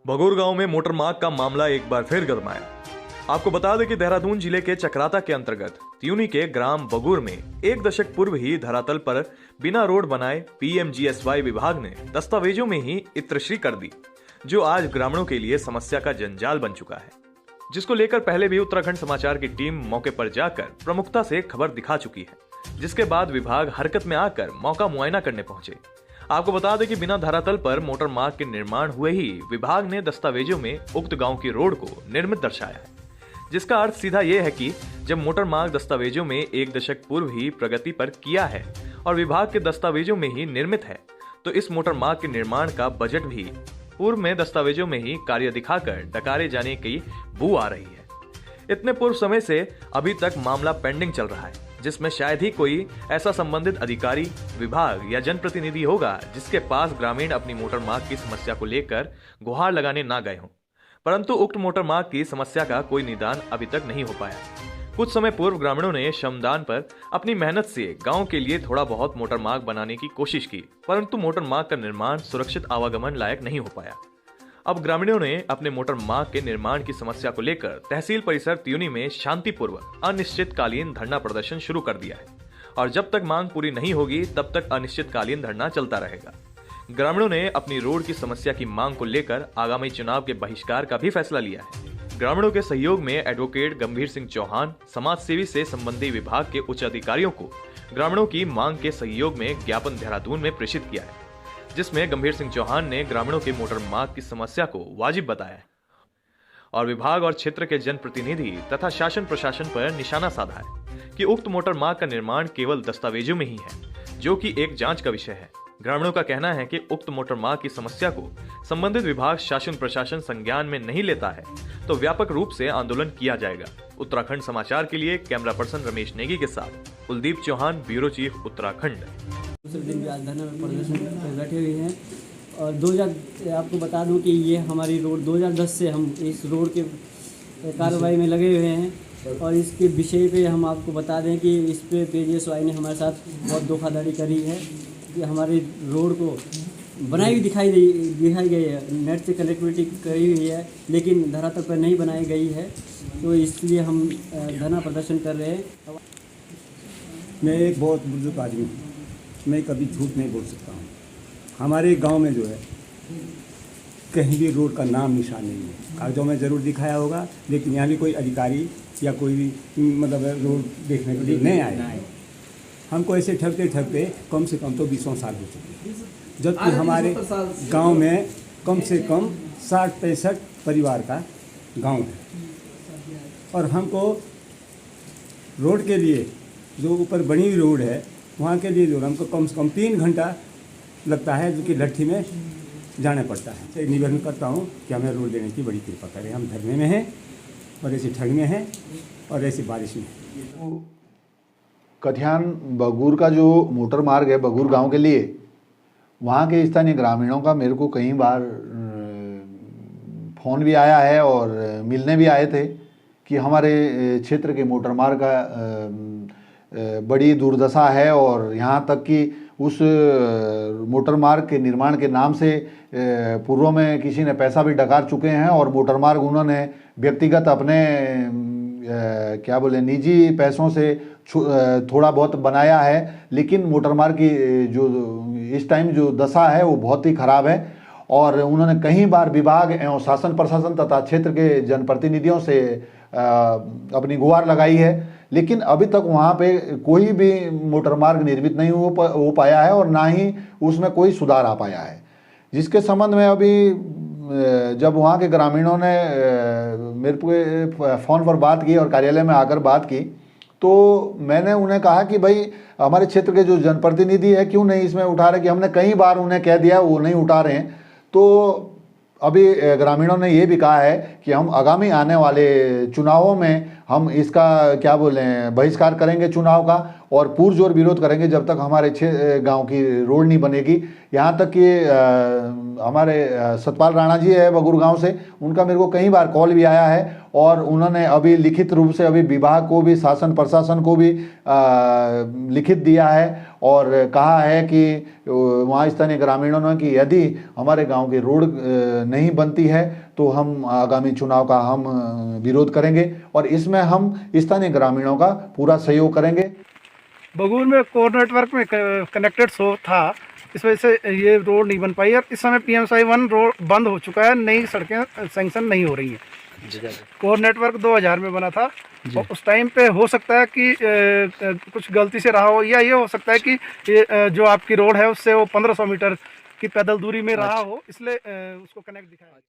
बगोर गांव में मोटर मार्ग का मामला एक बार फिर गरमाया। आपको बता दें कि देहरादून जिले के चक्राता के अंतर्गत त्यूनी के ग्राम बगोर में एक दशक पूर्व ही धरातल पर बिना रोड बनाए पीएमजीएसवाई विभाग ने दस्तावेजों में ही इत्रश्री कर दी, जो आज ग्रामीणों के लिए समस्या का जंजाल बन चुका है, जिसको लेकर पहले भी उत्तराखंड समाचार की टीम मौके पर जाकर प्रमुखता से खबर दिखा चुकी है, जिसके बाद विभाग हरकत में आकर मौका मुआयना करने पहुंचे। आपको बता दें कि बिना धरातल पर मोटर मार्ग के निर्माण हुए ही विभाग ने दस्तावेजों में उक्त गांव की रोड को निर्मित दर्शाया है, जिसका अर्थ सीधा यह है कि जब मोटर मार्ग दस्तावेजों में एक दशक पूर्व ही प्रगति पर किया है और विभाग के दस्तावेजों में ही निर्मित है, तो इस मोटर मार्ग के निर्माण का बजट भी पूर्व में दस्तावेजों में ही कार्य दिखाकर डकारे जाने की बू आ रही है। इतने पूर्व समय से अभी तक मामला पेंडिंग चल रहा है, जिसमें शायद ही कोई ऐसा संबंधित अधिकारी, विभाग या जनप्रतिनिधि होगा जिसके पास ग्रामीण अपनी मोटर मार्ग की समस्या को लेकर गुहार लगाने ना गए हों। परंतु उक्त मोटर मार्ग की समस्या का कोई निदान अभी तक नहीं हो पाया। कुछ समय पूर्व ग्रामीणों ने श्रमदान पर अपनी मेहनत से गांव के लिए थोड़ा बहुत मोटर मार्ग बनाने की कोशिश की, परंतु मोटर मार्ग का निर्माण सुरक्षित आवागमन लायक नहीं हो पाया। अब ग्रामीणों ने अपने मोटर मार्ग के निर्माण की समस्या को लेकर तहसील परिसर त्यूनी में शांतिपूर्वक अनिश्चितकालीन धरना प्रदर्शन शुरू कर दिया है और जब तक मांग पूरी नहीं होगी तब तक अनिश्चितकालीन धरना चलता रहेगा। ग्रामीणों ने अपनी रोड की समस्या की मांग को लेकर आगामी चुनाव के बहिष्कार का भी फैसला लिया है। ग्रामीणों के सहयोग में एडवोकेट गंभीर सिंह चौहान, समाज सेवी से संबंधी विभाग के उच्च अधिकारियों को ग्रामीणों की मांग के सहयोग में ज्ञापन देहरादून में प्रेषित किया है, जिसमें गंभीर सिंह चौहान ने ग्रामीणों के मोटर मार्ग की समस्या को वाजिब बताया है और विभाग और क्षेत्र के जनप्रतिनिधि तथा शासन प्रशासन पर निशाना साधा है कि उक्त मोटर मार्ग का निर्माण केवल दस्तावेजों में ही है, जो कि एक जांच का विषय है। ग्रामीणों का कहना है कि उक्त मोटर मार्ग की समस्या को संबंधित विभाग, शासन प्रशासन संज्ञान में नहीं लेता है तो व्यापक रूप से आंदोलन किया जाएगा। उत्तराखंड समाचार के लिए कैमरा पर्सन रमेश नेगी के साथ कुलदीप चौहान, ब्यूरो चीफ, उत्तराखंड। दूसरे दिन भी आज धरना में प्रदर्शन पर बैठे हुए हैं और आपको बता दूं कि ये हमारी रोड 2010 से हम इस रोड के कार्रवाई में लगे हुए हैं और इसके विषय पे हम आपको बता दें कि इस पे पीएमजीएसवाई ने हमारे साथ बहुत धोखाधड़ी करी है कि हमारी रोड को बनाई हुई दिखाई गई है, नेट से कनेक्टिविटी करी हुई है, लेकिन धरातल पर नहीं बनाई गई है, तो इसलिए हम धरना प्रदर्शन कर रहे हैं। मैं एक बहुत बुजुर्ग आदमी हूँ, मैं कभी झूठ नहीं बोल सकता हूँ। हमारे गांव में जो है कहीं भी रोड का नाम निशान नहीं है। कागजों में ज़रूर दिखाया होगा, लेकिन यहाँ भी कोई अधिकारी या कोई भी मतलब रोड देखने के लिए नहीं आए। हमको ऐसे ठगते ठगते कम से कम तो 20 साल हो चुके हैं, जबकि हमारे गांव में कम से कम 60-65 परिवार का गांव है और हमको रोड के लिए जो ऊपर बनी हुई रोड है वहाँ के लिए जो हमको कम से कम 3 घंटा लगता है, जो कि लट्ठी में जाना पड़ता है। निवेदन करता हूँ कि हमें रोड देने की बड़ी कृपा करें। हम धरने में हैं और ऐसे ठग में हैं और ऐसी बारिश में। कथियान बगूर का जो मोटर मार्ग है बगूर गांव के लिए, वहाँ के स्थानीय ग्रामीणों का मेरे को कई बार फ़ोन भी आया है और मिलने भी आए थे कि हमारे क्षेत्र के मोटर मार्ग का बड़ी दुर्दशा है और यहाँ तक कि उस मोटर मार्ग के निर्माण के नाम से पूर्व में किसी ने पैसा भी डकार चुके हैं और मोटर मार्ग उन्होंने व्यक्तिगत अपने क्या बोले निजी पैसों से थोड़ा बहुत बनाया है, लेकिन मोटर मार्ग की जो इस टाइम जो दशा है वो बहुत ही खराब है और उन्होंने कई बार विभाग एवं शासन प्रशासन तथा क्षेत्र के जनप्रतिनिधियों से अपनी गुहार लगाई है, लेकिन अभी तक वहाँ पे कोई भी मोटर मार्ग निर्मित नहीं हो पाया है और ना ही उसमें कोई सुधार आ पाया है। जिसके संबंध में अभी जब वहाँ के ग्रामीणों ने मेरे को फ़ोन पर बात की और कार्यालय में आकर बात की, तो मैंने उन्हें कहा कि भाई हमारे क्षेत्र के जो जनप्रतिनिधि है क्यों नहीं इसमें उठा रहे, कि हमने कई बार उन्हें कह दिया वो नहीं उठा रहे हैं। तो अभी ग्रामीणों ने ये भी कहा है कि हम आगामी आने वाले चुनावों में हम इसका क्या बोलें बहिष्कार करेंगे चुनाव का और पुरजोर विरोध करेंगे जब तक हमारे गांव की रोड नहीं बनेगी। यहाँ तक कि हमारे सतपाल राणा जी है बगुर गांव से, उनका मेरे को कई बार कॉल भी आया है और उन्होंने अभी लिखित रूप से अभी विभाग को भी, शासन प्रशासन को भी लिखित दिया है और कहा है कि वहाँ स्थानीय ग्रामीणों ने कि यदि हमारे गांव की रोड नहीं बनती है तो हम आगामी चुनाव का हम विरोध करेंगे और इसमें हम स्थानीय ग्रामीणों का पूरा सहयोग करेंगे। बगूर में कोर नेटवर्क में कनेक्टेड सो था, इस वजह से ये रोड नहीं बन पाई और इस समय PMSY 1 रोड बंद हो चुका है, नई सड़कें सैंक्शन नहीं हो रही हैं। कोर नेटवर्क 2000 में बना था और उस टाइम पे हो सकता है कि कुछ गलती से रहा हो या ये हो सकता है कि ये जो आपकी रोड है उससे वो 1500 मीटर की पैदल दूरी में रहा हो, इसलिए उसको कनेक्ट दिखाया।